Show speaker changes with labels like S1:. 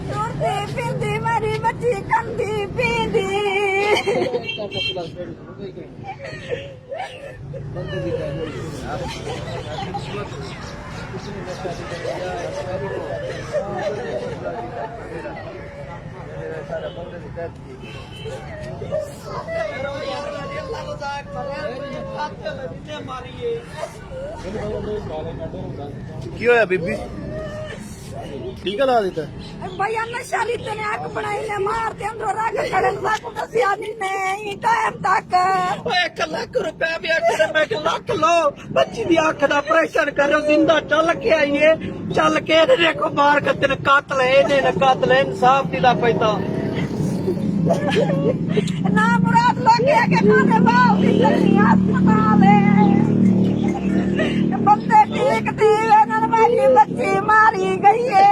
S1: तुरती पींदी मेरी बच्ची कंदी पींदी
S2: ਕੀ ਹੋਇਆ ਬੀਬੀ ਟੀਕਾ ਲਾ ਦਿੱਤਾ
S1: भैया नशा रीते ने अख बनाई ने मारते अंदर रग खड़न सा को दसिया नहीं टाइम तक
S3: 1 ਲੱਖ ਰੁਪਏ ਵੀ ਅਕਸਰ ਮੈਂ ਕਿ ਲੱਖ ਲੋ ਬੱਚੀ ਦੀ ਅੱਖ ਦਾ ਆਪਰੇਸ਼ਨ ਕਰੋ ਜ਼ਿੰਦਾ ਚੱਲ ਕੇ ਆਈਏ ਚੱਲ ਕੇ ਇਹਨੇ ਦੇਖੋ ਮਾਰ ਕੇ ਤੈਨੂੰ ਕਾਤਲ ਇਹਨੇ ਨਾ ਕਾਤਲ ਇਨਸਾਫ ਦੀ ਦਾ ਪੈਦਾ
S1: ना मुराद लोग के माने बाप की चलनी अस्पताल बंदे ठीक थी मेरी बच्ची मारी गई है